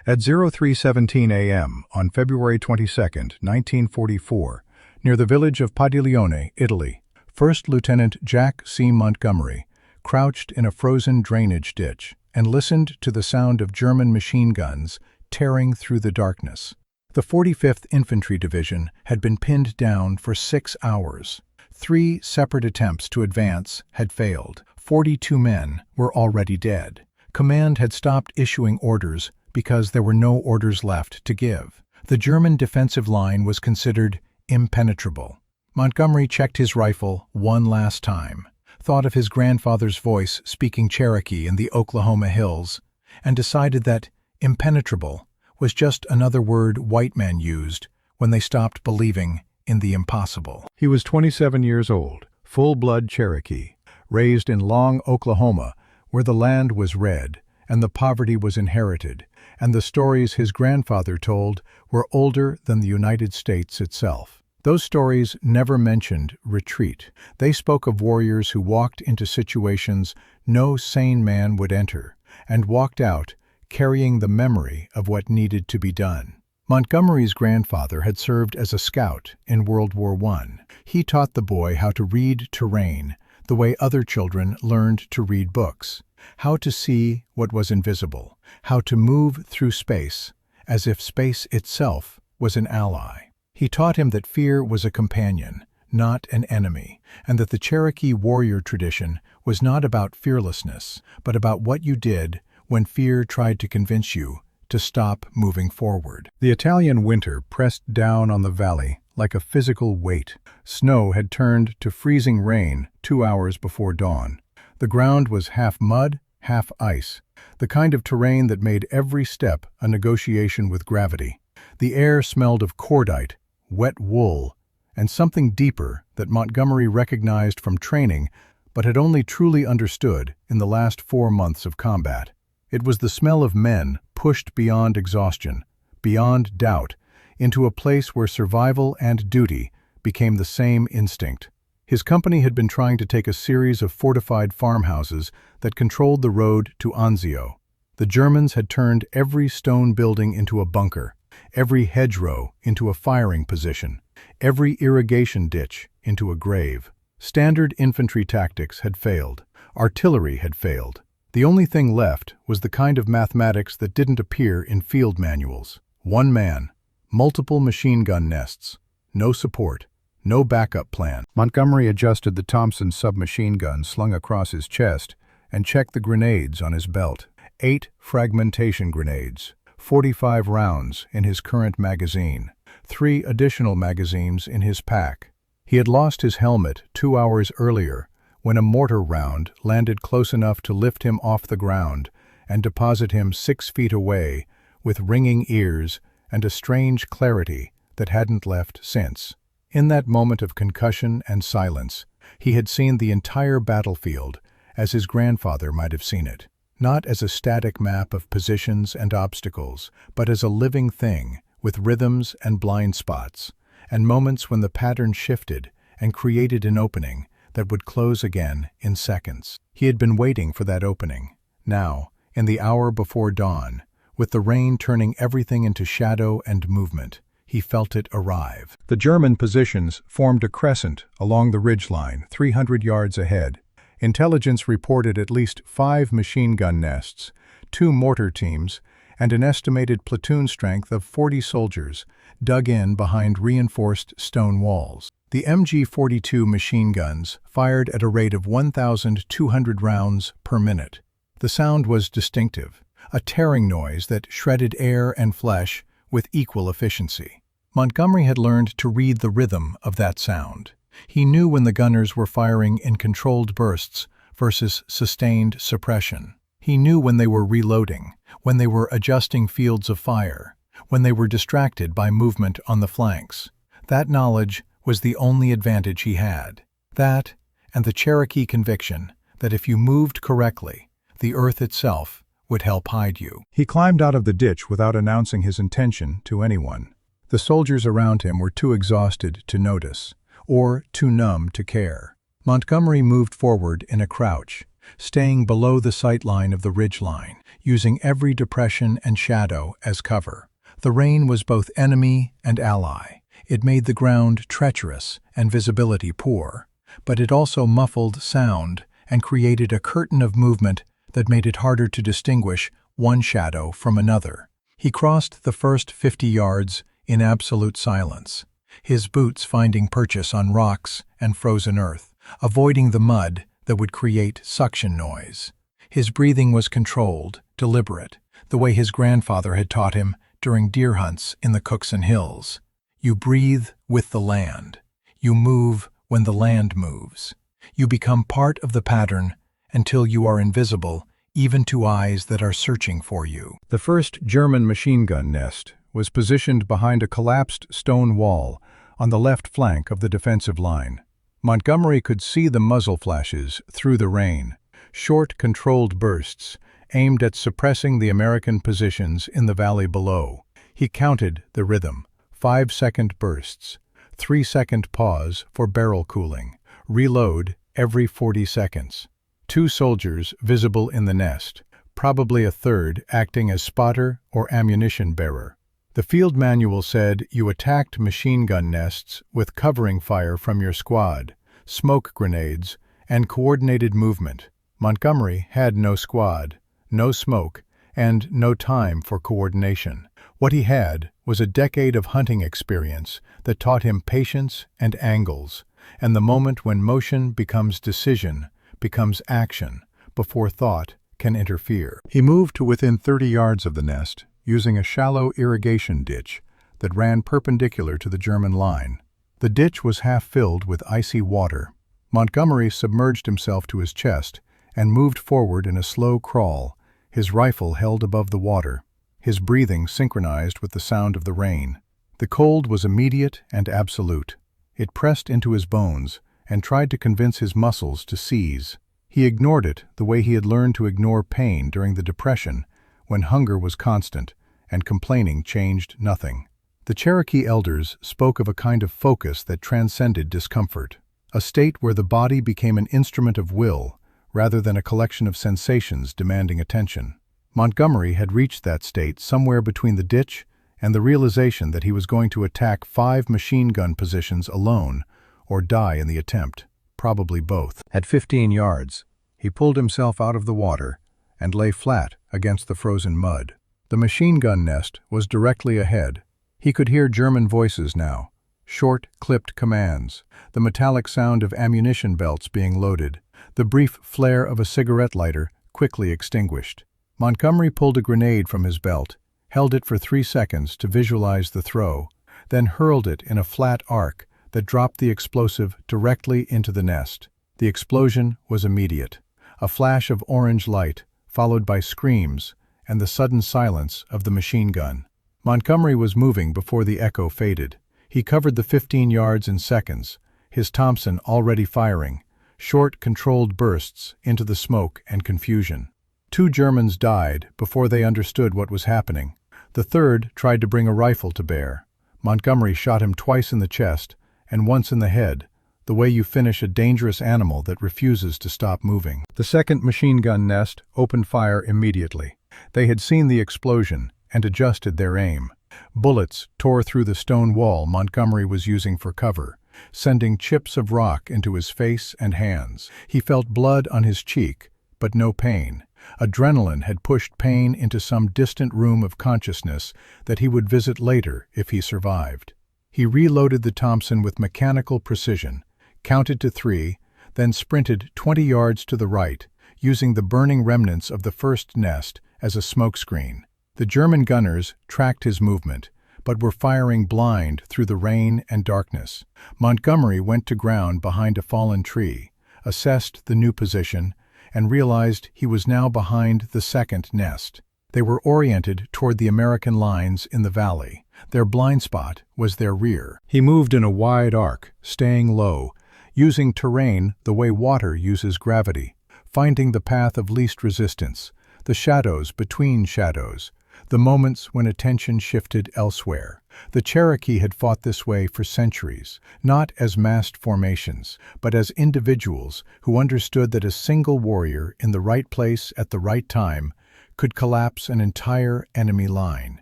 At 03:17 a.m. on February 22, 1944, near the village of Padiglione, Italy, First Lieutenant Jack C. Montgomery crouched in a frozen drainage ditch and listened to the sound of German machine guns tearing through the darkness. The 45th Infantry Division had been pinned down for 6 hours. 3 separate attempts to advance had failed. 42 men were already dead. Command had stopped issuing orders because there were no orders left to give. The German defensive line was considered impenetrable. Montgomery checked his rifle one last time, thought of his grandfather's voice speaking Cherokee in the Oklahoma hills, and decided that impenetrable was just another word white men used when they stopped believing in the impossible. He was 27 years old, full-blood Cherokee, raised in Long, Oklahoma, where the land was red and the poverty was inherited, and the stories his grandfather told were older than the United States itself. Those stories never mentioned retreat. They spoke of warriors who walked into situations no sane man would enter, and walked out carrying the memory of what needed to be done. Montgomery's grandfather had served as a scout in World War I. He taught the boy how to read terrain the way other children learned to read books, how to see what was invisible, how to move through space as if space itself was an ally. He taught him that fear was a companion, not an enemy, and that the Cherokee warrior tradition was not about fearlessness, but about what you did when fear tried to convince you to stop moving forward. The Italian winter pressed down on the valley like a physical weight. Snow had turned to freezing rain 2 hours before dawn. The ground was half mud, half ice, the kind of terrain that made every step a negotiation with gravity. The air smelled of cordite, wet wool, and something deeper that Montgomery recognized from training but had only truly understood in the last 4 months of combat. It was the smell of men pushed beyond exhaustion, beyond doubt, into a place where survival and duty became the same instinct. His company had been trying to take a series of fortified farmhouses that controlled the road to Anzio. The Germans had turned every stone building into a bunker, every hedgerow into a firing position, every irrigation ditch into a grave. Standard infantry tactics had failed. Artillery had failed. The only thing left was the kind of mathematics that didn't appear in field manuals. 1 man, multiple machine gun nests, no support, no backup plan. Montgomery adjusted the Thompson submachine gun slung across his chest and checked the grenades on his belt. 8 fragmentation grenades, 45 rounds in his current magazine, 3 additional magazines in his pack. He had lost his helmet 2 hours earlier when a mortar round landed close enough to lift him off the ground and deposit him 6 feet away with ringing ears and a strange clarity that hadn't left since. In that moment of concussion and silence, he had seen the entire battlefield as his grandfather might have seen it, not as a static map of positions and obstacles, but as a living thing with rhythms and blind spots, and moments when the pattern shifted and created an opening that would close again in seconds. He had been waiting for that opening. Now, in the hour before dawn, with the rain turning everything into shadow and movement, he felt it arrive. The German positions formed a crescent along the ridgeline 300 yards ahead. Intelligence reported at least 5 machine gun nests, 2 mortar teams, and an estimated platoon strength of 40 soldiers dug in behind reinforced stone walls. The MG-42 machine guns fired at a rate of 1,200 rounds per minute. The sound was distinctive, a tearing noise that shredded air and flesh with equal efficiency. Montgomery had learned to read the rhythm of that sound. He knew when the gunners were firing in controlled bursts versus sustained suppression. He knew when they were reloading, when they were adjusting fields of fire, when they were distracted by movement on the flanks. That knowledge was the only advantage he had. That, and the Cherokee conviction that if you moved correctly, the earth itself would help hide you. He climbed out of the ditch without announcing his intention to anyone. The soldiers around him were too exhausted to notice, or too numb to care. Montgomery moved forward in a crouch, staying below the sight line of the ridgeline, using every depression and shadow as cover. The rain was both enemy and ally. It made the ground treacherous and visibility poor, but it also muffled sound and created a curtain of movement that made it harder to distinguish one shadow from another. He crossed the first 50 yards in absolute silence, his boots finding purchase on rocks and frozen earth, avoiding the mud that would create suction noise. His breathing was controlled, deliberate, the way his grandfather had taught him during deer hunts in the Cookson Hills. You breathe with the land. You move when the land moves. You become part of the pattern until you are invisible, even to eyes that are searching for you. The first German machine gun nest was positioned behind a collapsed stone wall on the left flank of the defensive line. Montgomery could see the muzzle flashes through the rain, short, controlled bursts aimed at suppressing the American positions in the valley below. He counted the rhythm: 5-second bursts, 3-second pause for barrel cooling, reload every 40 seconds. 2 soldiers visible in the nest, probably a third acting as spotter or ammunition bearer. The field manual said you attacked machine gun nests with covering fire from your squad, smoke grenades, and coordinated movement. Montgomery had no squad, no smoke, and no time for coordination. What he had was a decade of hunting experience that taught him patience and angles, and the moment when motion becomes decision, becomes action, before thought can interfere. He moved to within 30 yards of the nest, using a shallow irrigation ditch that ran perpendicular to the German line. The ditch was half filled with icy water. Montgomery submerged himself to his chest and moved forward in a slow crawl, his rifle held above the water, his breathing synchronized with the sound of the rain. The cold was immediate and absolute. It pressed into his bones and tried to convince his muscles to seize. He ignored it the way he had learned to ignore pain during the Depression, when hunger was constant and complaining changed nothing. The Cherokee elders spoke of a kind of focus that transcended discomfort, a state where the body became an instrument of will rather than a collection of sensations demanding attention. Montgomery had reached that state somewhere between the ditch and the realization that he was going to attack 5 machine gun positions alone or die in the attempt, probably both. At 15 yards, he pulled himself out of the water and lay flat against the frozen mud. The machine gun nest was directly ahead. He could hear German voices now, short, clipped commands, the metallic sound of ammunition belts being loaded, the brief flare of a cigarette lighter quickly extinguished. Montgomery pulled a grenade from his belt, held it for 3 seconds to visualize the throw, then hurled it in a flat arc that dropped the explosive directly into the nest. The explosion was immediate, a flash of orange light, followed by screams and the sudden silence of the machine gun. Montgomery was moving before the echo faded. He covered the 15 yards in seconds, his Thompson already firing, short, controlled bursts into the smoke and confusion. 2 Germans died before they understood what was happening. The third tried to bring a rifle to bear. Montgomery shot him twice in the chest and once in the head, the way you finish a dangerous animal that refuses to stop moving. The second machine gun nest opened fire immediately. They had seen the explosion and adjusted their aim. Bullets tore through the stone wall Montgomery was using for cover, sending chips of rock into his face and hands. He felt blood on his cheek, but no pain. Adrenaline had pushed pain into some distant room of consciousness that he would visit later if he survived. He reloaded the Thompson with mechanical precision, counted to 3, then sprinted 20 yards to the right, using the burning remnants of the first nest as a smokescreen. The German gunners tracked his movement, but were firing blind through the rain and darkness. Montgomery went to ground behind a fallen tree, assessed the new position, and realized he was now behind the second nest. They were oriented toward the American lines in the valley. Their blind spot was their rear. He moved in a wide arc, staying low, using terrain the way water uses gravity, finding the path of least resistance, the shadows between shadows, the moments when attention shifted elsewhere. The Cherokee had fought this way for centuries, not as massed formations, but as individuals who understood that a single warrior in the right place at the right time could collapse an entire enemy line.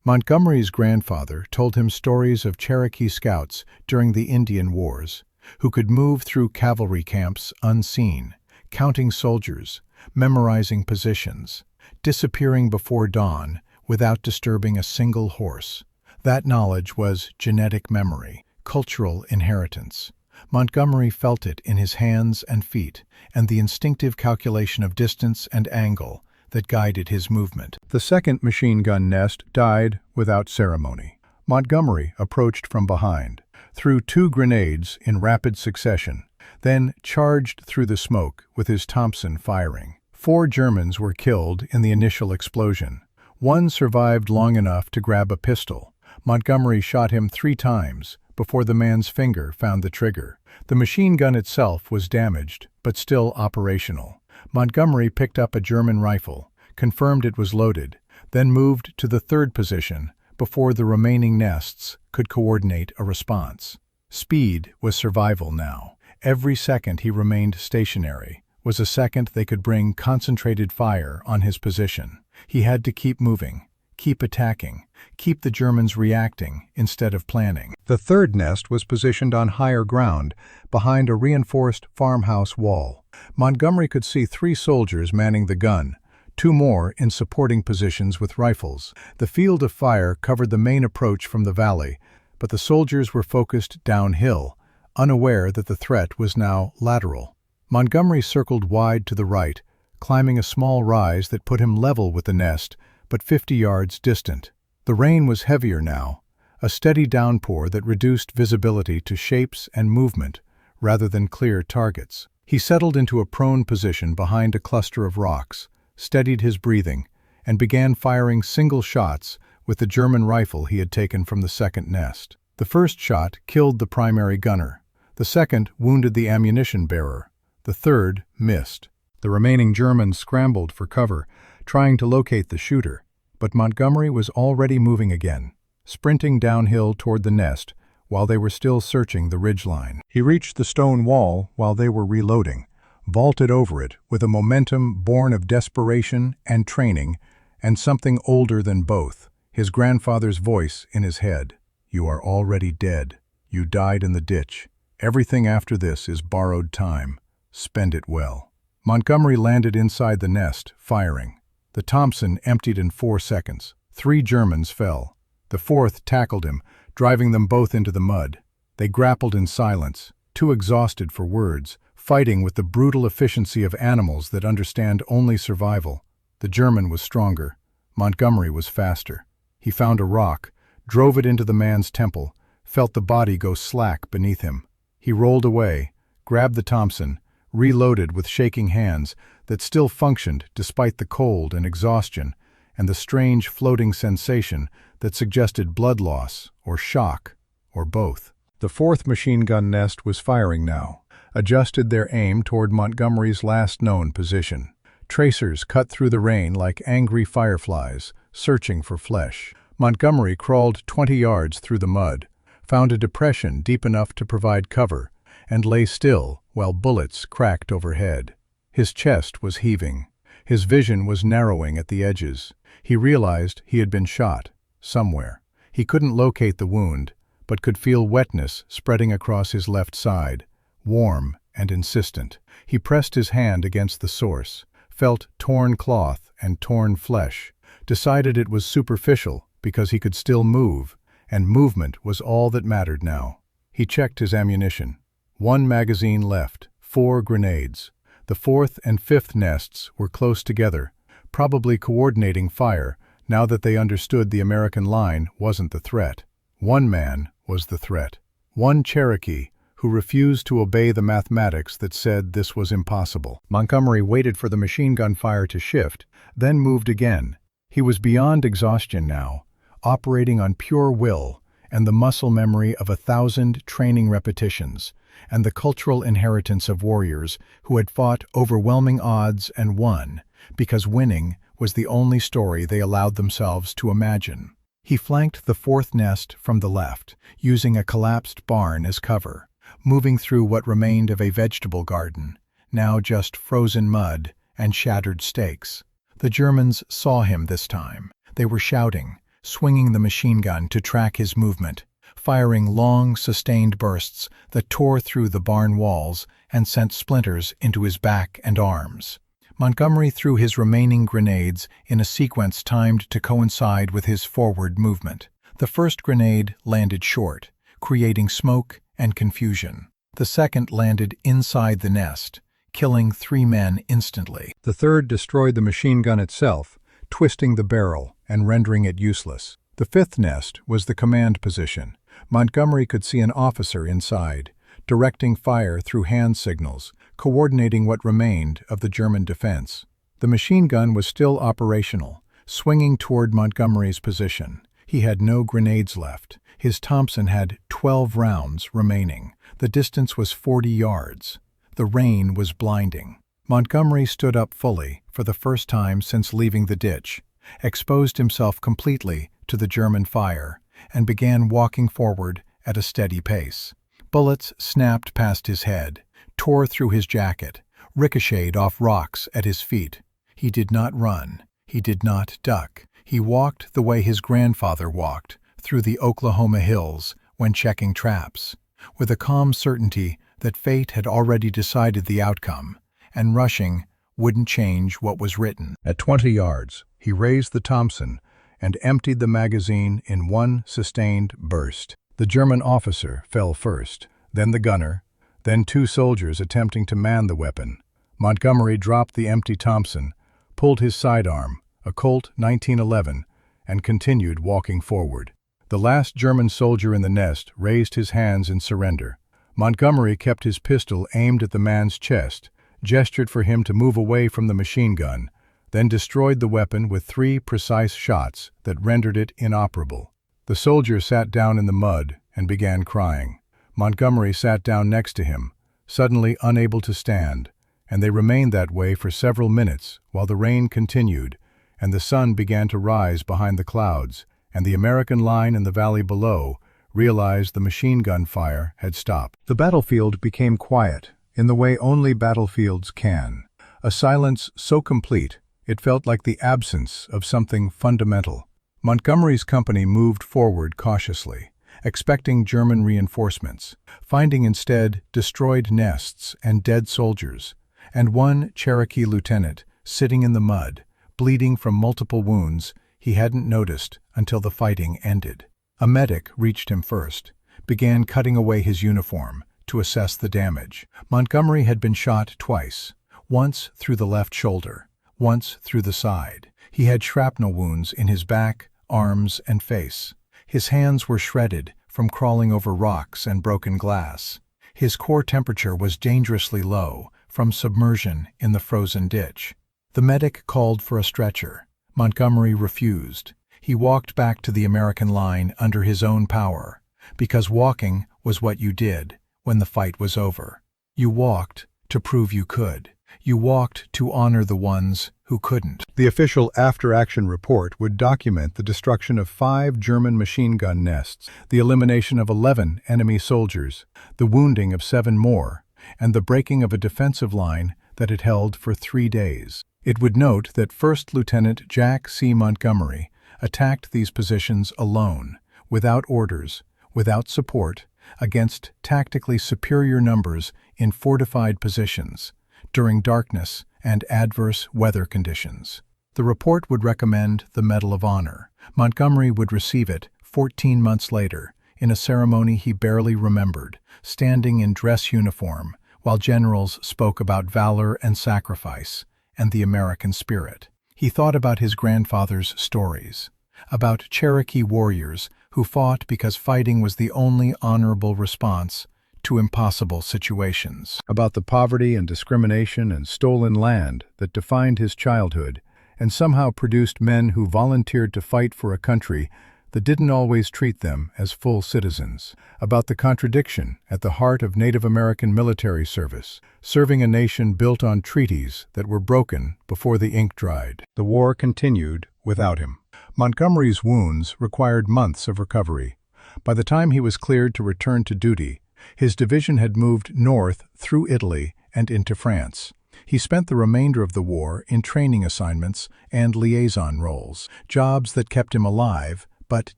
Montgomery's grandfather told him stories of Cherokee scouts during the Indian Wars, who could move through cavalry camps unseen, counting soldiers, memorizing positions, disappearing before dawn without disturbing a single horse. That knowledge was genetic memory, cultural inheritance. Montgomery felt it in his hands and feet, and the instinctive calculation of distance and angle that guided his movement. The second machine gun nest died without ceremony. Montgomery approached from behind, threw 2 grenades in rapid succession, then charged through the smoke with his Thompson firing. 4 Germans were killed in the initial explosion. 1 survived long enough to grab a pistol. Montgomery shot him 3 times before the man's finger found the trigger. The machine gun itself was damaged, but still operational. Montgomery picked up a German rifle, confirmed it was loaded, then moved to the 3rd position before the remaining nests could coordinate a response. Speed was survival now. Every second he remained stationary was a second they could bring concentrated fire on his position. He had to keep moving, keep attacking, keep the Germans reacting instead of planning. The 3rd nest was positioned on higher ground, behind a reinforced farmhouse wall. Montgomery could see 3 soldiers manning the gun, 2 more in supporting positions with rifles. The field of fire covered the main approach from the valley, but the soldiers were focused downhill, unaware that the threat was now lateral. Montgomery circled wide to the right, climbing a small rise that put him level with the nest, but 50 yards distant. The rain was heavier now, a steady downpour that reduced visibility to shapes and movement rather than clear targets. He settled into a prone position behind a cluster of rocks, steadied his breathing, and began firing single shots with the German rifle he had taken from the 2nd nest. The first shot killed the primary gunner. The second wounded the ammunition bearer. The third missed. The remaining Germans scrambled for cover, trying to locate the shooter, but Montgomery was already moving again, sprinting downhill toward the nest while they were still searching the ridgeline. He reached the stone wall while they were reloading, vaulted over it with a momentum born of desperation and training, and something older than both, his grandfather's voice in his head. "You are already dead. You died in the ditch. Everything after this is borrowed time. Spend it well." Montgomery landed inside the nest, firing. The Thompson emptied in 4 seconds. 3 Germans fell. The 4th tackled him, driving them both into the mud. They grappled in silence, too exhausted for words, fighting with the brutal efficiency of animals that understand only survival. The German was stronger. Montgomery was faster. He found a rock, drove it into the man's temple, felt the body go slack beneath him. He rolled away, grabbed the Thompson, reloaded with shaking hands that still functioned despite the cold and exhaustion and the strange floating sensation that suggested blood loss or shock or both. The 4th machine gun nest was firing now, adjusted their aim toward Montgomery's last known position. Tracers cut through the rain like angry fireflies, searching for flesh. Montgomery crawled 20 yards through the mud, found a depression deep enough to provide cover, and lay still while bullets cracked overhead. His chest was heaving. His vision was narrowing at the edges. He realized he had been shot, somewhere. He couldn't locate the wound, but could feel wetness spreading across his left side, warm and insistent. He pressed his hand against the source, felt torn cloth and torn flesh, decided it was superficial because he could still move, and movement was all that mattered now. He checked his ammunition. 1 magazine left, 4 grenades. The 4th and 5th nests were close together, probably coordinating fire now that they understood the American line wasn't the threat. 1 man was the threat. 1 Cherokee who refused to obey the mathematics that said this was impossible. Montgomery waited for the machine gun fire to shift, then moved again. He was beyond exhaustion now, operating on pure will and the muscle memory of 1,000 training repetitions, and the cultural inheritance of warriors who had fought overwhelming odds and won, because winning was the only story they allowed themselves to imagine. He flanked the fourth nest from the left, using a collapsed barn as cover, moving through what remained of a vegetable garden, now just frozen mud and shattered stakes. The Germans saw him this time. They were shouting, swinging the machine gun to track his movement, firing long, sustained bursts that tore through the barn walls and sent splinters into his back and arms. Montgomery threw his remaining grenades in a sequence timed to coincide with his forward movement. The first grenade landed short, creating smoke and confusion. The second landed inside the nest, killing 3 men instantly. The third destroyed the machine gun itself, twisting the barrel and rendering it useless. The fifth nest was the command position. Montgomery could see an officer inside, directing fire through hand signals, coordinating what remained of the German defense. The machine gun was still operational, swinging toward Montgomery's position. He had no grenades left. His Thompson had 12 rounds remaining. The distance was 40 yards. The rain was blinding. Montgomery stood up fully, for the first time since leaving the ditch, exposed himself completely to the German fire, and began walking forward at a steady pace. Bullets snapped past his head, tore through his jacket, ricocheted off rocks at his feet. He did not run. He did not duck. He walked the way his grandfather walked, through the Oklahoma hills when checking traps, with a calm certainty that fate had already decided the outcome, and rushing wouldn't change what was written. At 20 yards, he raised the Thompson and emptied the magazine in one sustained burst. The German officer fell first, then the gunner, then 2 soldiers attempting to man the weapon. Montgomery dropped the empty Thompson, pulled his sidearm, a Colt 1911, and continued walking forward. The last German soldier in the nest raised his hands in surrender. Montgomery kept his pistol aimed at the man's chest, gestured for him to move away from the machine gun, then destroyed the weapon with 3 precise shots that rendered it inoperable. The soldier sat down in the mud and began crying. Montgomery sat down next to him, suddenly unable to stand, and they remained that way for several minutes while the rain continued and the sun began to rise behind the clouds, and the American line in the valley below realized the machine gun fire had stopped. The battlefield became quiet, in the way only battlefields can, a silence so complete it felt like the absence of something fundamental. Montgomery's company moved forward cautiously, expecting German reinforcements, finding instead destroyed nests and dead soldiers, and one Cherokee lieutenant sitting in the mud, bleeding from multiple wounds he hadn't noticed until the fighting ended. A medic reached him first, began cutting away his uniform to assess the damage. Montgomery had been shot twice, once through the left shoulder, once through the side. He had shrapnel wounds in his back, arms, and face. His hands were shredded from crawling over rocks and broken glass. His core temperature was dangerously low from submersion in the frozen ditch. The medic called for a stretcher. Montgomery refused. He walked back to the American line under his own power, because walking was what you did when the fight was over. You walked to prove you could. You walked to honor the ones who couldn't. The official after-action report would document the destruction of 5 German machine gun nests, the elimination of 11 enemy soldiers, the wounding of 7 more, and the breaking of a defensive line that had held for 3 days. It would note that First Lieutenant Jack C. Montgomery attacked these positions alone, without orders, without support, against tactically superior numbers in fortified positions, during darkness and adverse weather conditions. The report would recommend the Medal of Honor. Montgomery would receive it 14 months later, in a ceremony he barely remembered, standing in dress uniform, while generals spoke about valor and sacrifice, and the American spirit. He thought about his grandfather's stories, about Cherokee warriors who fought because fighting was the only honorable response to impossible situations, about the poverty and discrimination and stolen land that defined his childhood and somehow produced men who volunteered to fight for a country that didn't always treat them as full citizens, about the contradiction at the heart of Native American military service, serving a nation built on treaties that were broken before the ink dried. The war continued without him. Montgomery's wounds required months of recovery. By the time he was cleared to return to duty, his division had moved north through Italy and into France. He spent the remainder of the war in training assignments and liaison roles, jobs that kept him alive but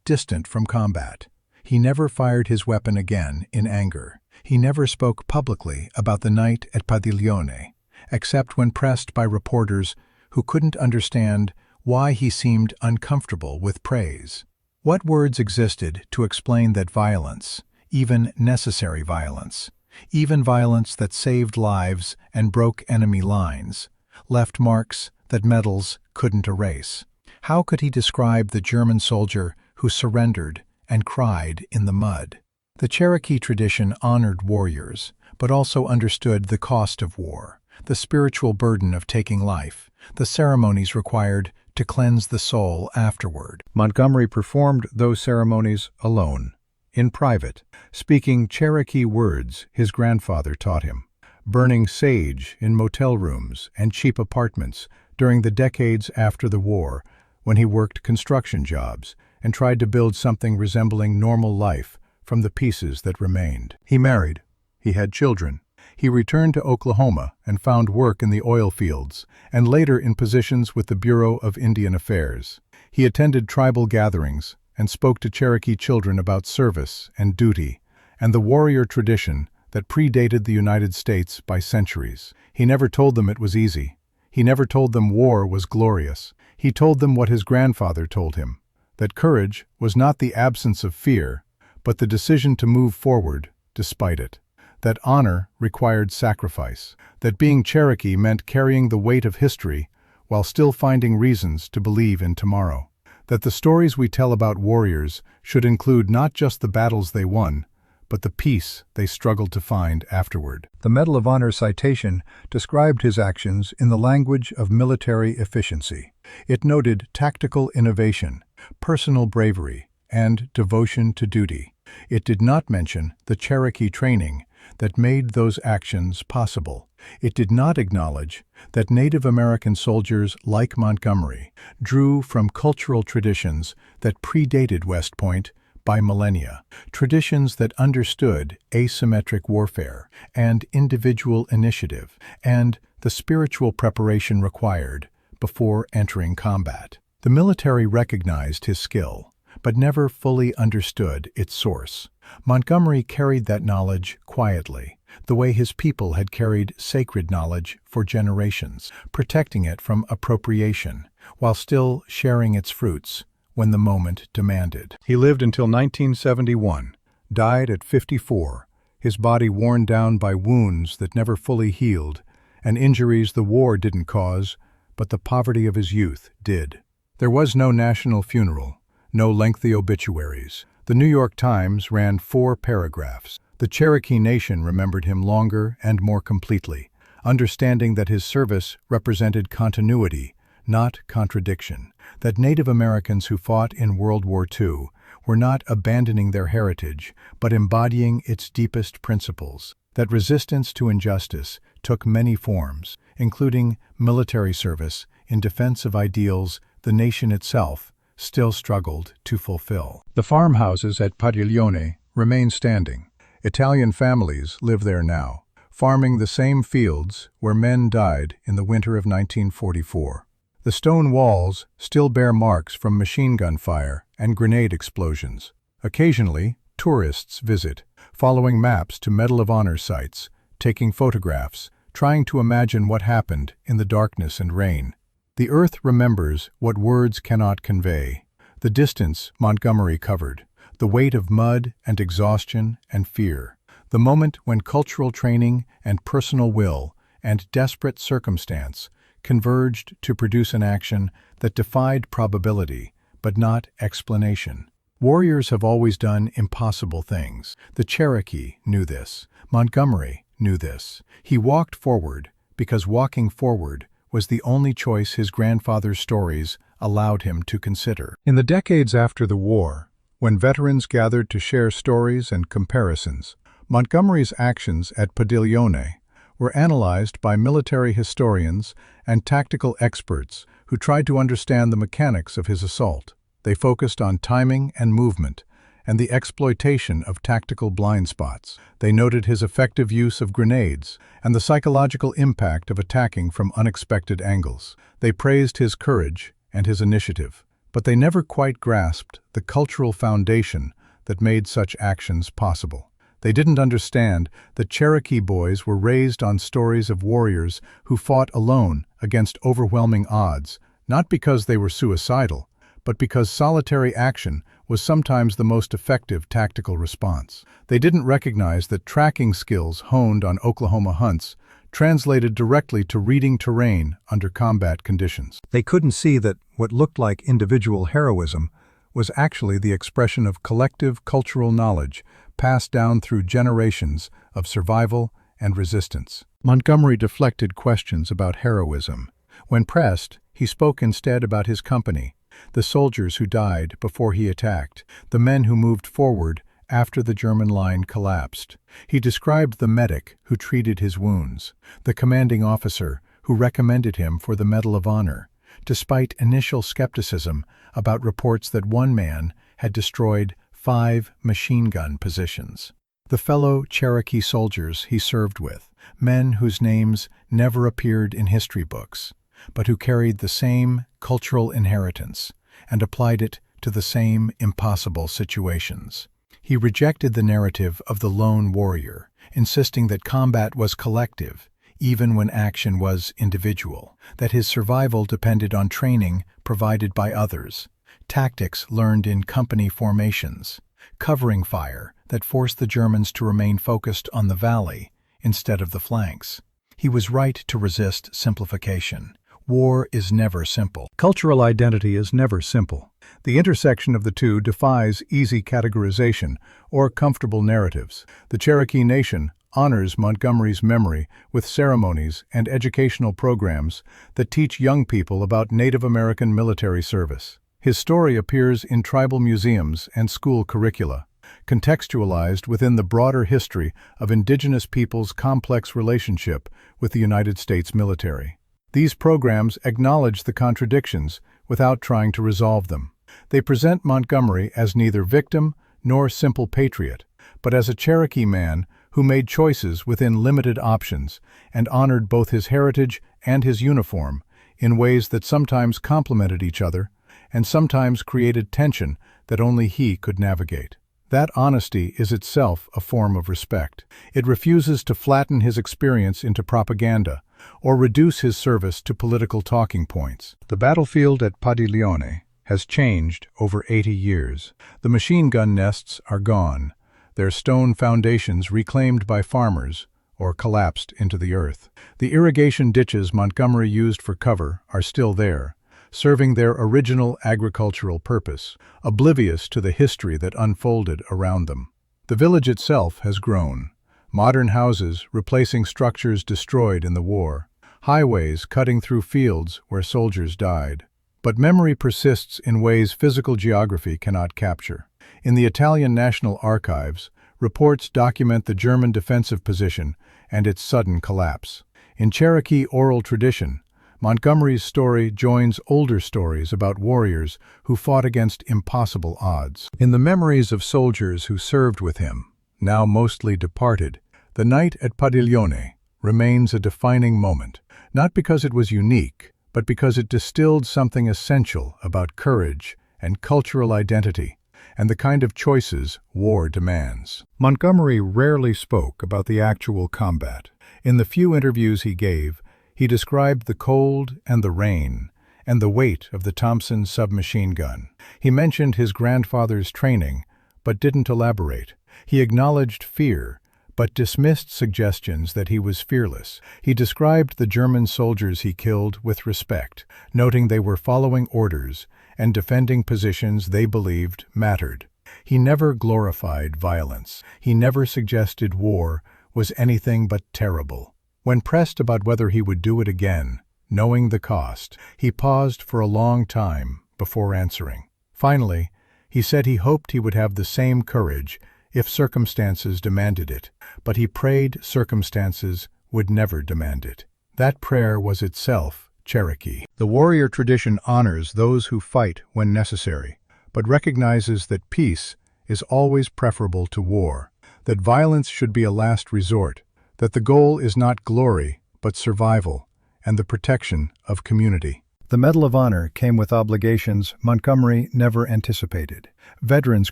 distant from combat. He never fired his weapon again in anger. He never spoke publicly about the night at Padiglione, except when pressed by reporters who couldn't understand why he seemed uncomfortable with praise. What words existed to explain that violence, even necessary violence, even violence that saved lives and broke enemy lines, left marks that medals couldn't erase? How could he describe the German soldier who surrendered and cried in the mud? The Cherokee tradition honored warriors, but also understood the cost of war, the spiritual burden of taking life, the ceremonies required to cleanse the soul afterward. Montgomery performed those ceremonies alone, in private, speaking Cherokee words his grandfather taught him, burning sage in motel rooms and cheap apartments during the decades after the war when he worked construction jobs and tried to build something resembling normal life from the pieces that remained. He married. He had children. He returned to Oklahoma and found work in the oil fields and later in positions with the Bureau of Indian Affairs. He attended tribal gatherings and spoke to Cherokee children about service and duty and the warrior tradition that predated the United States by centuries. He never told them it was easy. He never told them war was glorious. He told them what his grandfather told him, that courage was not the absence of fear, but the decision to move forward despite it. That honor required sacrifice, that being Cherokee meant carrying the weight of history while still finding reasons to believe in tomorrow. That the stories we tell about warriors should include not just the battles they won, but the peace they struggled to find afterward. The Medal of Honor citation described his actions in the language of military efficiency. It noted tactical innovation, personal bravery, and devotion to duty. It did not mention the Cherokee training that made those actions possible. It did not acknowledge that Native American soldiers like Montgomery drew from cultural traditions that predated West Point by millennia, traditions that understood asymmetric warfare and individual initiative and the spiritual preparation required before entering combat. The military recognized his skill, but never fully understood its source. Montgomery carried that knowledge quietly, the way his people had carried sacred knowledge for generations, protecting it from appropriation, while still sharing its fruits when the moment demanded. He lived until 1971, died at 54, his body worn down by wounds that never fully healed, and injuries the war didn't cause, but the poverty of his youth did. There was no national funeral, no lengthy obituaries. The New York Times ran 4 paragraphs. The Cherokee Nation remembered him longer and more completely, understanding that his service represented continuity, not contradiction, that Native Americans who fought in World War II were not abandoning their heritage, but embodying its deepest principles, that resistance to injustice took many forms, including military service in defense of ideals the nation itself still struggled to fulfill. The farmhouses at Padiglione remain standing. Italian families live there now, farming the same fields where men died in the winter of 1944. The stone walls still bear marks from machine gun fire and grenade explosions. Occasionally, tourists visit, following maps to Medal of Honor sites, taking photographs, trying to imagine what happened in the darkness and rain. The earth remembers what words cannot convey. The distance Montgomery covered, the weight of mud and exhaustion and fear, the moment when cultural training and personal will and desperate circumstance converged to produce an action that defied probability, but not explanation. Warriors have always done impossible things. The Cherokee knew this. Montgomery knew this. He walked forward because walking forward was the only choice his grandfather's stories allowed him to consider. In the decades after the war, when veterans gathered to share stories and comparisons, Montgomery's actions at Padiglione were analyzed by military historians and tactical experts who tried to understand the mechanics of his assault. They focused on timing and movement, and the exploitation of tactical blind spots. They noted his effective use of grenades and the psychological impact of attacking from unexpected angles. They praised his courage and his initiative, but they never quite grasped the cultural foundation that made such actions possible. They didn't understand that Cherokee boys were raised on stories of warriors who fought alone against overwhelming odds, not because they were suicidal, but because solitary action was sometimes the most effective tactical response. They didn't recognize that tracking skills honed on Oklahoma hunts translated directly to reading terrain under combat conditions. They couldn't see that what looked like individual heroism was actually the expression of collective cultural knowledge passed down through generations of survival and resistance. Montgomery deflected questions about heroism. When pressed, he spoke instead about his company, the soldiers who died before he attacked, the men who moved forward after the German line collapsed. He described the medic who treated his wounds, the commanding officer who recommended him for the Medal of Honor, despite initial skepticism about reports that one man had destroyed 5 machine gun positions. The fellow Cherokee soldiers he served with, men whose names never appeared in history books, but who carried the same cultural inheritance and applied it to the same impossible situations. He rejected the narrative of the lone warrior, insisting that combat was collective, even when action was individual, that his survival depended on training provided by others, tactics learned in company formations, covering fire that forced the Germans to remain focused on the valley instead of the flanks. He was right to resist simplification. War is never simple. Cultural identity is never simple. The intersection of the two defies easy categorization or comfortable narratives. The Cherokee Nation honors Montgomery's memory with ceremonies and educational programs that teach young people about Native American military service. His story appears in tribal museums and school curricula, contextualized within the broader history of indigenous peoples' complex relationship with the United States military. These programs acknowledge the contradictions without trying to resolve them. They present Montgomery as neither victim nor simple patriot, but as a Cherokee man who made choices within limited options and honored both his heritage and his uniform in ways that sometimes complemented each other and sometimes created tension that only he could navigate. That honesty is itself a form of respect. It refuses to flatten his experience into propaganda or reduce his service to political talking points. The battlefield at Padiglione has changed over 80 years. The machine gun nests are gone, their stone foundations reclaimed by farmers or collapsed into the earth. The irrigation ditches Montgomery used for cover are still there, serving their original agricultural purpose, oblivious to the history that unfolded around them. The village itself has grown. Modern houses replacing structures destroyed in the war, highways cutting through fields where soldiers died. But memory persists in ways physical geography cannot capture. In the Italian National Archives, reports document the German defensive position and its sudden collapse. In Cherokee oral tradition, Montgomery's story joins older stories about warriors who fought against impossible odds. In the memories of soldiers who served with him, now mostly departed, the night at Padiglione remains a defining moment, not because it was unique, but because it distilled something essential about courage and cultural identity and the kind of choices war demands. Montgomery rarely spoke about the actual combat. In the few interviews he gave, he described the cold and the rain and the weight of the Thompson submachine gun. He mentioned his grandfather's training, but didn't elaborate. He acknowledged fear, but dismissed suggestions that he was fearless. He described the German soldiers he killed with respect, noting they were following orders and defending positions they believed mattered. He never glorified violence. He never suggested war was anything but terrible. When pressed about whether he would do it again, knowing the cost, he paused for a long time before answering. Finally, he said he hoped he would have the same courage if circumstances demanded it, but he prayed circumstances would never demand it. That prayer was itself Cherokee. The warrior tradition honors those who fight when necessary, but recognizes that peace is always preferable to war, that violence should be a last resort, that the goal is not glory but survival and the protection of community. The Medal of Honor came with obligations Montgomery never anticipated. Veterans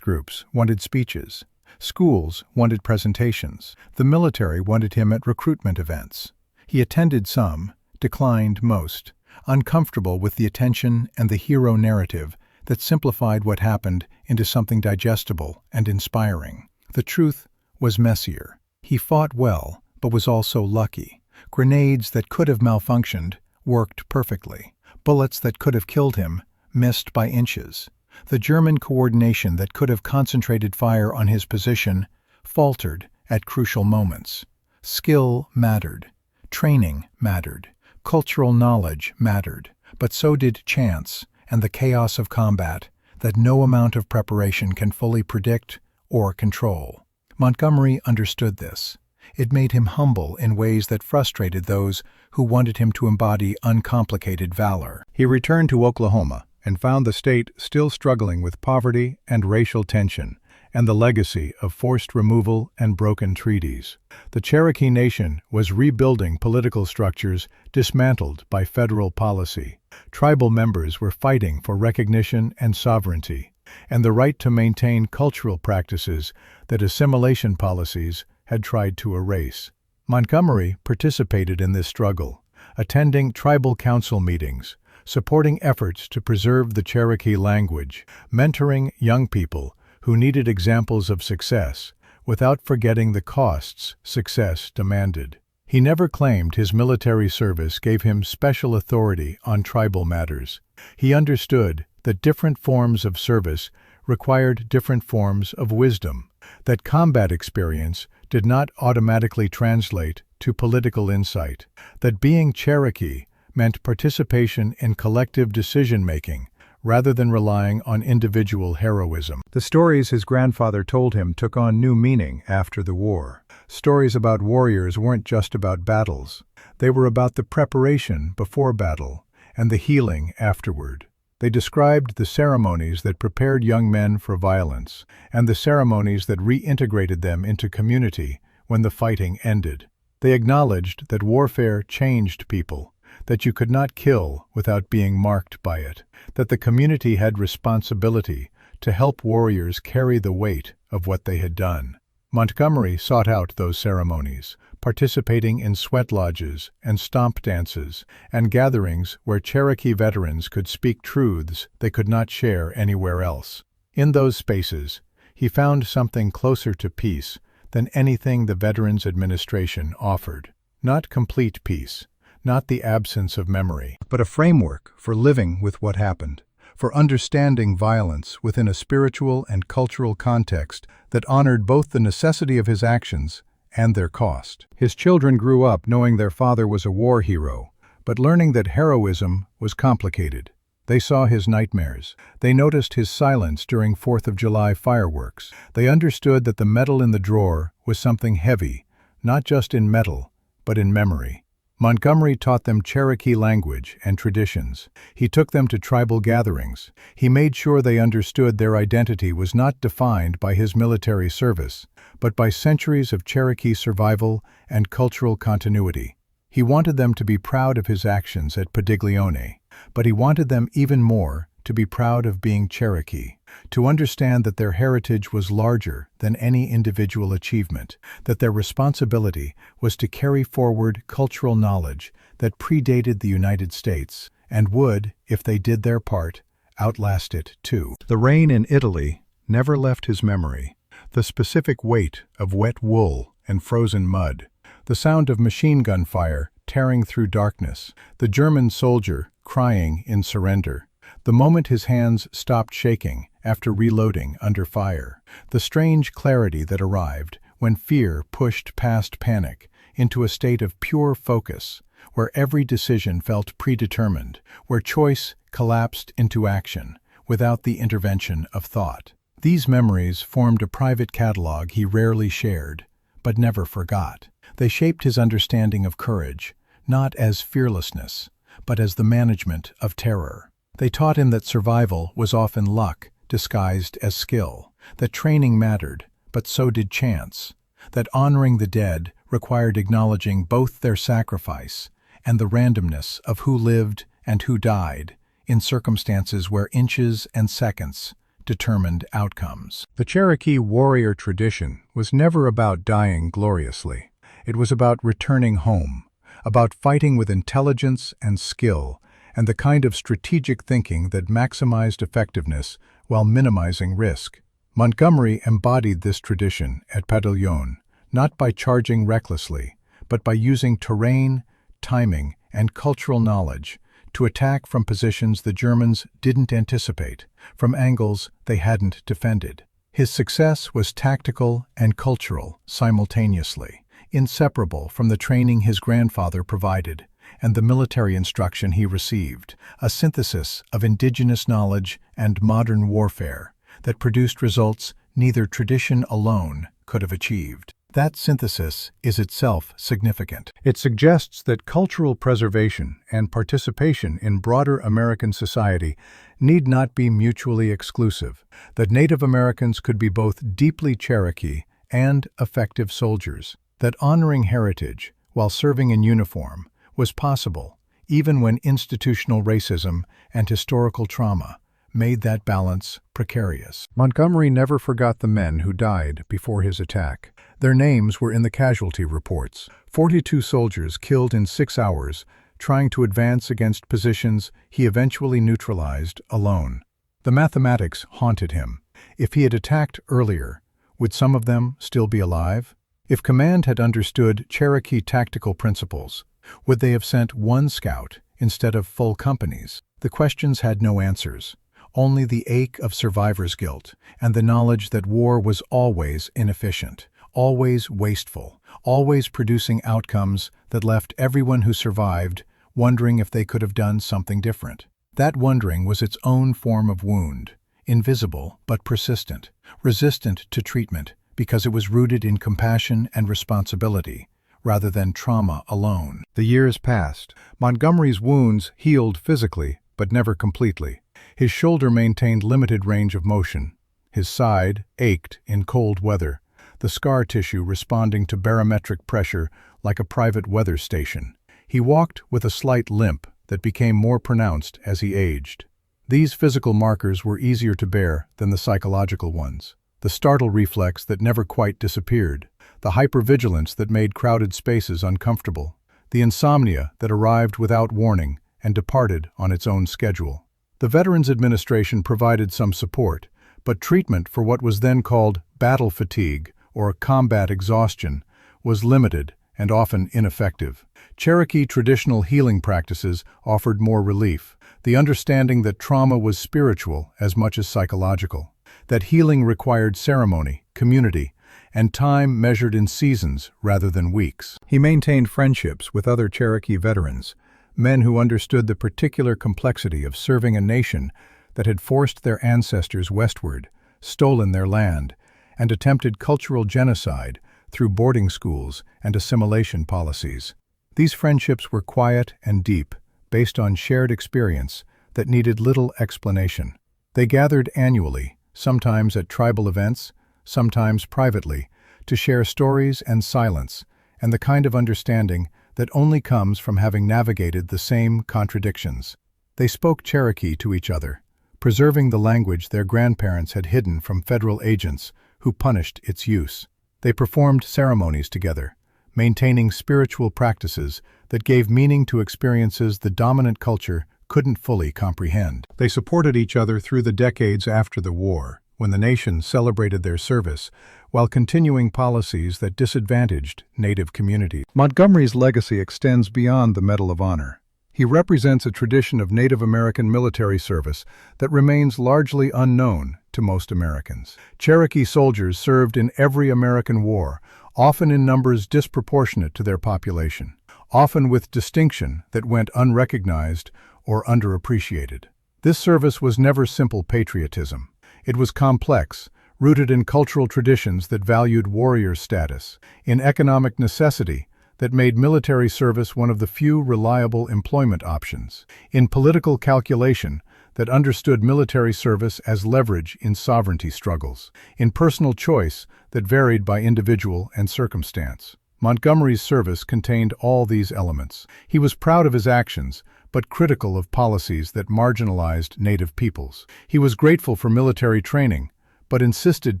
groups wanted speeches. Schools wanted presentations. The military wanted him at recruitment events. He attended some, declined most, uncomfortable with the attention and the hero narrative that simplified what happened into something digestible and inspiring. The truth was messier. He fought well, but was also lucky. Grenades that could have malfunctioned worked perfectly. Bullets that could have killed him missed by inches. The German coordination that could have concentrated fire on his position faltered at crucial moments. Skill mattered. Training mattered. Cultural knowledge mattered. But so did chance and the chaos of combat that no amount of preparation can fully predict or control. Montgomery understood this. It made him humble in ways that frustrated those who wanted him to embody uncomplicated valor. He returned to Oklahoma and found the state still struggling with poverty and racial tension, and the legacy of forced removal and broken treaties. The Cherokee Nation was rebuilding political structures dismantled by federal policy. Tribal members were fighting for recognition and sovereignty, and the right to maintain cultural practices that assimilation policies had tried to erase. Montgomery participated in this struggle, attending tribal council meetings, supporting efforts to preserve the Cherokee language, mentoring young people who needed examples of success without forgetting the costs success demanded. He never claimed his military service gave him special authority on tribal matters. He understood that different forms of service required different forms of wisdom, that combat experience did not automatically translate to political insight, that being Cherokee meant participation in collective decision-making rather than relying on individual heroism. The stories his grandfather told him took on new meaning after the war. Stories about warriors weren't just about battles. They were about the preparation before battle and the healing afterward. They described the ceremonies that prepared young men for violence and the ceremonies that reintegrated them into community when the fighting ended. They acknowledged that warfare changed people, that you could not kill without being marked by it, that the community had responsibility to help warriors carry the weight of what they had done. Montgomery sought out those ceremonies, participating in sweat lodges and stomp dances and gatherings where Cherokee veterans could speak truths they could not share anywhere else. In those spaces, he found something closer to peace than anything the Veterans Administration offered. Not complete peace, not the absence of memory, but a framework for living with what happened, for understanding violence within a spiritual and cultural context that honored both the necessity of his actions and their cost. His children grew up knowing their father was a war hero, but learning that heroism was complicated. They saw his nightmares. They noticed his silence during 4th of July fireworks. They understood that the metal in the drawer was something heavy, not just in metal, but in memory. Montgomery taught them Cherokee language and traditions. He took them to tribal gatherings. He made sure they understood their identity was not defined by his military service, but by centuries of Cherokee survival and cultural continuity. He wanted them to be proud of his actions at Padiglione, but he wanted them even more to be proud of being Cherokee, to understand that their heritage was larger than any individual achievement, that their responsibility was to carry forward cultural knowledge that predated the United States and would, if they did their part, outlast it too. The rain in Italy never left his memory. The specific weight of wet wool and frozen mud, the sound of machine gun fire tearing through darkness, the German soldier crying in surrender, the moment his hands stopped shaking after reloading under fire, the strange clarity that arrived when fear pushed past panic into a state of pure focus, where every decision felt predetermined, where choice collapsed into action without the intervention of thought. These memories formed a private catalog he rarely shared, but never forgot. They shaped his understanding of courage, not as fearlessness, but as the management of terror. They taught him that survival was often luck disguised as skill, that training mattered, but so did chance, that honoring the dead required acknowledging both their sacrifice and the randomness of who lived and who died in circumstances where inches and seconds determined outcomes. The Cherokee warrior tradition was never about dying gloriously. It was about returning home, about fighting with intelligence and skill, and the kind of strategic thinking that maximized effectiveness while minimizing risk. Montgomery embodied this tradition at Padiglione, not by charging recklessly, but by using terrain, timing, and cultural knowledge to attack from positions the Germans didn't anticipate, from angles they hadn't defended. His success was tactical and cultural simultaneously, inseparable from the training his grandfather provided and the military instruction he received, a synthesis of indigenous knowledge and modern warfare that produced results neither tradition alone could have achieved. That synthesis is itself significant. It suggests that cultural preservation and participation in broader American society need not be mutually exclusive, that Native Americans could be both deeply Cherokee and effective soldiers, that honoring heritage while serving in uniform was possible, even when institutional racism and historical trauma made that balance precarious. Montgomery never forgot the men who died before his attack. Their names were in the casualty reports. 42 soldiers killed in 6 hours, trying to advance against positions he eventually neutralized alone. The mathematics haunted him. If he had attacked earlier, would some of them still be alive? If command had understood Cherokee tactical principles, would they have sent one scout instead of full companies? The questions had no answers, only the ache of survivor's guilt and the knowledge that war was always inefficient, always wasteful, always producing outcomes that left everyone who survived wondering if they could have done something different. That wondering was its own form of wound, invisible but persistent, resistant to treatment because it was rooted in compassion and responsibility, rather than trauma alone. The years passed. Montgomery's wounds healed physically, but never completely. His shoulder maintained limited range of motion. His side ached in cold weather, the scar tissue responding to barometric pressure like a private weather station. He walked with a slight limp that became more pronounced as he aged. These physical markers were easier to bear than the psychological ones. The startle reflex that never quite disappeared, the hypervigilance that made crowded spaces uncomfortable, the insomnia that arrived without warning and departed on its own schedule. The Veterans Administration provided some support, but treatment for what was then called battle fatigue or combat exhaustion was limited and often ineffective. Cherokee traditional healing practices offered more relief, the understanding that trauma was spiritual as much as psychological, that healing required ceremony, community, and time measured in seasons rather than weeks. He maintained friendships with other Cherokee veterans, men who understood the particular complexity of serving a nation that had forced their ancestors westward, stolen their land, and attempted cultural genocide through boarding schools and assimilation policies. These friendships were quiet and deep, based on shared experience that needed little explanation. They gathered annually, sometimes at tribal events, sometimes privately, to share stories and silence, and the kind of understanding that only comes from having navigated the same contradictions. They spoke Cherokee to each other, preserving the language their grandparents had hidden from federal agents who punished its use. They performed ceremonies together, maintaining spiritual practices that gave meaning to experiences the dominant culture couldn't fully comprehend. They supported each other through the decades after the war, when the nation celebrated their service, while continuing policies that disadvantaged Native communities. Montgomery's legacy extends beyond the Medal of Honor. He represents a tradition of Native American military service that remains largely unknown to most Americans. Cherokee soldiers served in every American war, often in numbers disproportionate to their population, often with distinction that went unrecognized or underappreciated. This service was never simple patriotism. It was complex, rooted in cultural traditions that valued warrior status, in economic necessity that made military service one of the few reliable employment options. In political calculation, that understood military service as leverage in sovereignty struggles. In personal choice that varied by individual and circumstance. Montgomery's service contained all these elements. He was proud of his actions, but critical of policies that marginalized Native peoples. He was grateful for military training, but insisted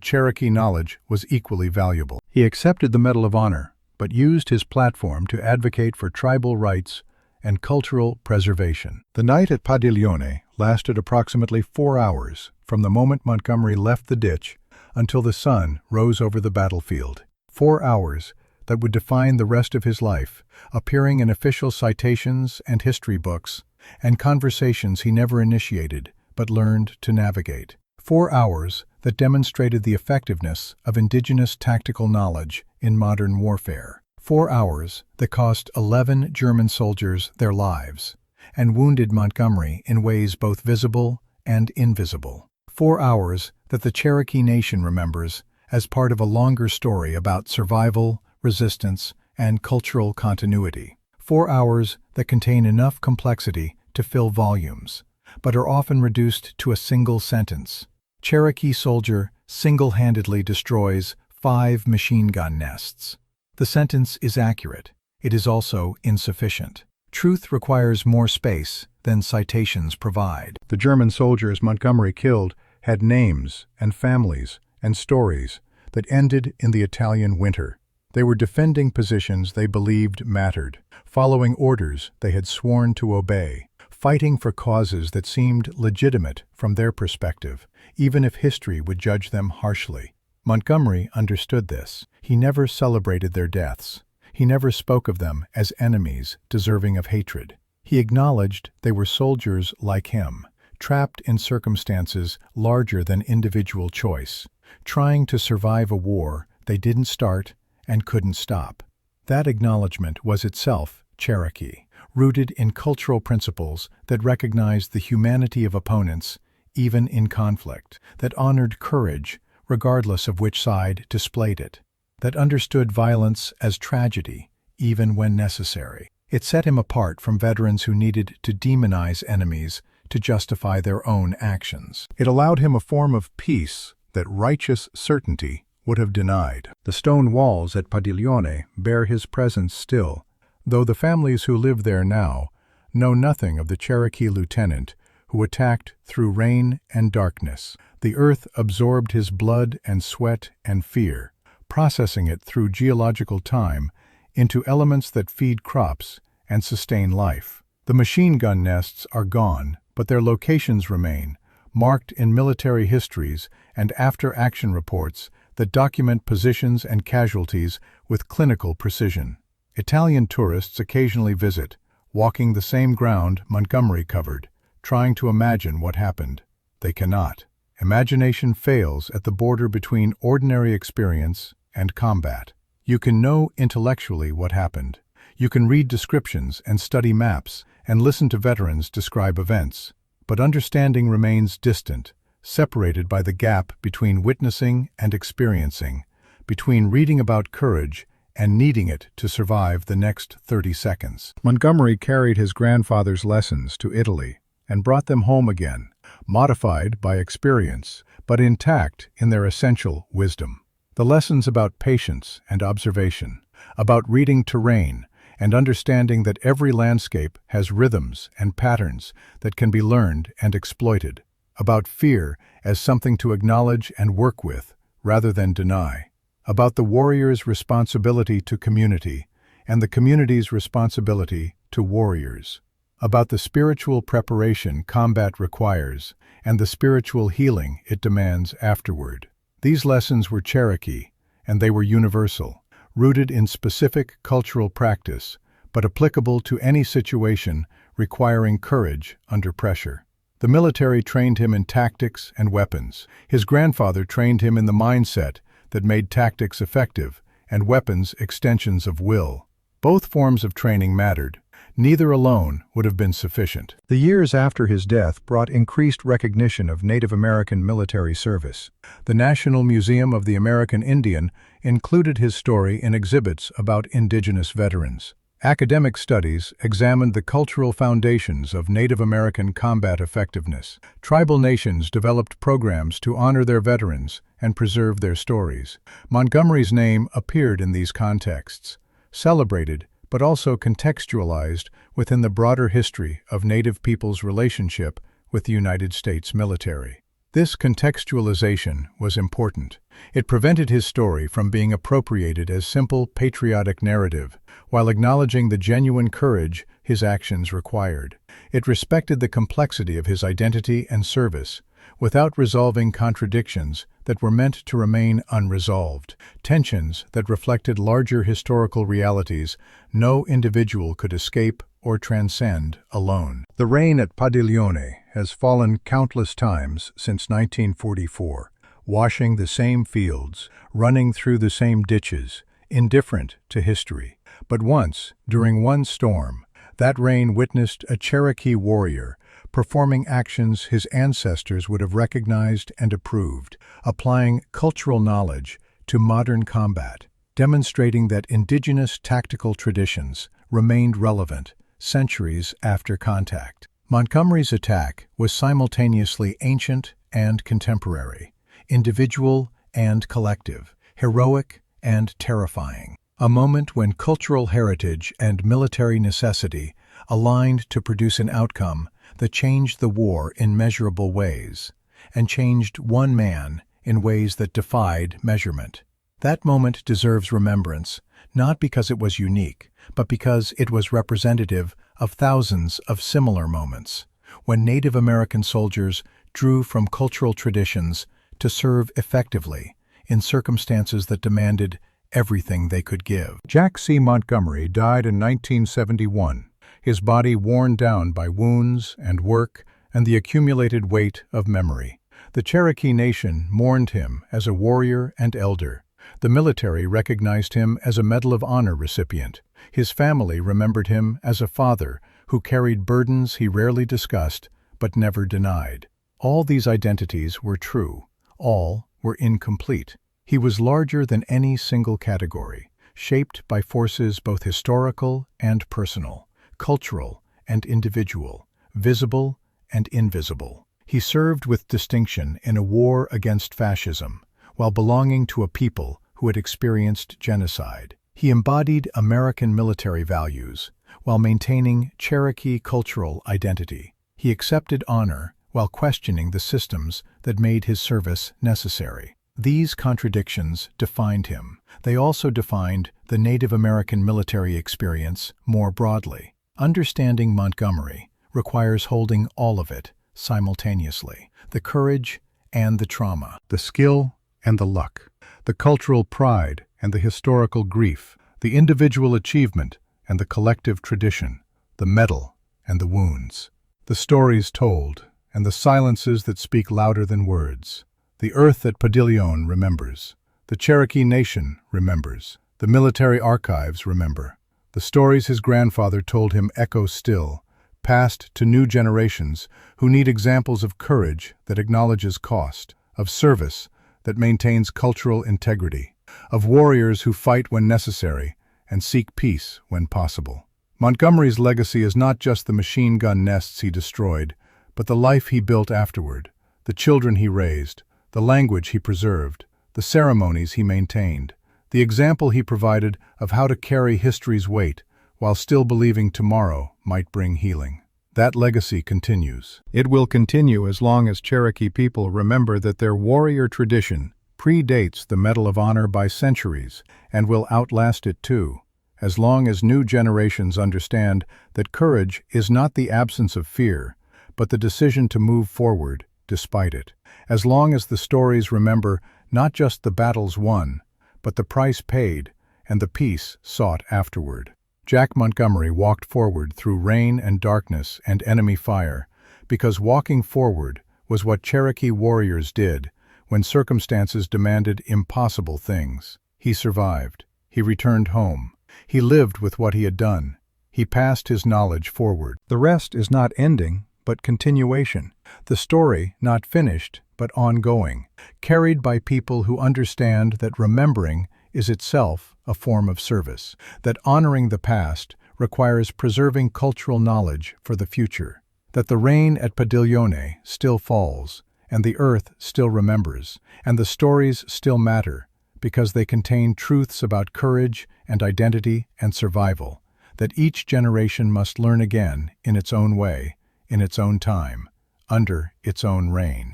Cherokee knowledge was equally valuable. He accepted the Medal of Honor, but used his platform to advocate for tribal rights and cultural preservation. The night at Padiglione lasted approximately 4 hours, from the moment Montgomery left the ditch until the sun rose over the battlefield. 4 hours that would define the rest of his life, appearing in official citations and history books, and conversations he never initiated but learned to navigate. 4 hours that demonstrated the effectiveness of indigenous tactical knowledge in modern warfare. 4 hours that cost 11 German soldiers their lives and wounded Montgomery in ways both visible and invisible. 4 hours that the Cherokee Nation remembers as part of a longer story about survival, resistance, and cultural continuity. 4 hours that contain enough complexity to fill volumes, but are often reduced to a single sentence. Cherokee soldier single-handedly destroys 5 machine gun nests. The sentence is accurate. It is also insufficient. Truth requires more space than citations provide. The German soldiers Montgomery killed had names and families and stories that ended in the Italian winter. They were defending positions they believed mattered, following orders they had sworn to obey, fighting for causes that seemed legitimate from their perspective, even if history would judge them harshly. Montgomery understood this. He never celebrated their deaths. He never spoke of them as enemies deserving of hatred. He acknowledged they were soldiers like him, trapped in circumstances larger than individual choice, trying to survive a war they didn't start and couldn't stop. That acknowledgement was itself Cherokee, rooted in cultural principles that recognized the humanity of opponents, even in conflict, that honored courage, regardless of which side displayed it, that understood violence as tragedy, even when necessary. It set him apart from veterans who needed to demonize enemies to justify their own actions. It allowed him a form of peace that righteous certainty would have denied. The stone walls at Padiglione bear his presence still, though the families who live there now know nothing of the Cherokee lieutenant who attacked through rain and darkness. The earth absorbed his blood and sweat and fear, processing it through geological time into elements that feed crops and sustain life. The machine gun nests are gone, but their locations remain, marked in military histories and after-action reports that document positions and casualties with clinical precision. Italian tourists occasionally visit, walking the same ground Montgomery covered, trying to imagine what happened. They cannot. Imagination fails at the border between ordinary experience and combat. You can know intellectually what happened. You can read descriptions and study maps and listen to veterans describe events. But understanding remains distant, separated by the gap between witnessing and experiencing, between reading about courage and needing it to survive the next 30 seconds. Montgomery carried his grandfather's lessons to Italy and brought them home again, modified by experience, but intact in their essential wisdom. The lessons about patience and observation, about reading terrain and understanding that every landscape has rhythms and patterns that can be learned and exploited, about fear as something to acknowledge and work with rather than deny, about the warrior's responsibility to community and the community's responsibility to warriors, about the spiritual preparation combat requires and the spiritual healing it demands afterward. These lessons were Cherokee, and they were universal, rooted in specific cultural practice, but applicable to any situation requiring courage under pressure. The military trained him in tactics and weapons. His grandfather trained him in the mindset that made tactics effective and weapons extensions of will. Both forms of training mattered. Neither alone would have been sufficient. The years after his death brought increased recognition of Native American military service. The National Museum of the American Indian included his story in exhibits about indigenous veterans. Academic studies examined the cultural foundations of Native American combat effectiveness. Tribal nations developed programs to honor their veterans and preserve their stories. Montgomery's name appeared in these contexts, celebrated but also contextualized within the broader history of Native peoples' relationship with the United States military. This contextualization was important. It prevented his story from being appropriated as simple patriotic narrative, while acknowledging the genuine courage his actions required. It respected the complexity of his identity and service, without resolving contradictions that were meant to remain unresolved, tensions that reflected larger historical realities no individual could escape or transcend alone. The rain at Padiglione has fallen countless times since 1944, washing the same fields, running through the same ditches, indifferent to history. But once, during one storm, that rain witnessed a Cherokee warrior performing actions his ancestors would have recognized and approved, applying cultural knowledge to modern combat, demonstrating that indigenous tactical traditions remained relevant centuries after contact. Montgomery's attack was simultaneously ancient and contemporary, individual and collective, heroic and terrifying. A moment when cultural heritage and military necessity aligned to produce an outcome that changed the war in measurable ways, and changed one man in ways that defied measurement. That moment deserves remembrance, not because it was unique, but because it was representative of thousands of similar moments, when Native American soldiers drew from cultural traditions to serve effectively in circumstances that demanded everything they could give. Jack C. Montgomery died in 1971, his body worn down by wounds and work and the accumulated weight of memory. The Cherokee Nation mourned him as a warrior and elder. The military recognized him as a Medal of Honor recipient. His family remembered him as a father who carried burdens he rarely discussed but never denied. All these identities were true. All were incomplete. He was larger than any single category, shaped by forces both historical and personal, cultural and individual, visible and invisible. He served with distinction in a war against fascism, while belonging to a people who had experienced genocide. He embodied American military values, while maintaining Cherokee cultural identity. He accepted honor while questioning the systems that made his service necessary. These contradictions defined him. They also defined the Native American military experience more broadly. Understanding Montgomery requires holding all of it simultaneously: the courage and the trauma, the skill and the luck, the cultural pride and the historical grief, the individual achievement and the collective tradition, the medal and the wounds, the stories told and the silences that speak louder than words. The earth at Padiglione remembers. The Cherokee Nation remembers. The military archives remember. The stories his grandfather told him echo still, passed to new generations who need examples of courage that acknowledges cost, of service that maintains cultural integrity, of warriors who fight when necessary and seek peace when possible. Montgomery's legacy is not just the machine gun nests he destroyed, but the life he built afterward, the children he raised, the language he preserved, the ceremonies he maintained, the example he provided of how to carry history's weight while still believing tomorrow might bring healing. That legacy continues. It will continue as long as Cherokee people remember that their warrior tradition predates the Medal of Honor by centuries and will outlast it too, as long as new generations understand that courage is not the absence of fear, but the decision to move forward despite it. As long as the stories remember not just the battles won, but the price paid and the peace sought afterward. Jack Montgomery walked forward through rain and darkness and enemy fire, because walking forward was what Cherokee warriors did when circumstances demanded impossible things. He survived. He returned home. He lived with what he had done. He passed his knowledge forward. The rest is not ending, but continuation. The story not finished, but ongoing, carried by people who understand that remembering is itself a form of service, that honoring the past requires preserving cultural knowledge for the future, that the rain at Padiglione still falls, and the earth still remembers, and the stories still matter, because they contain truths about courage and identity and survival, that each generation must learn again in its own way, in its own time, under its own reign.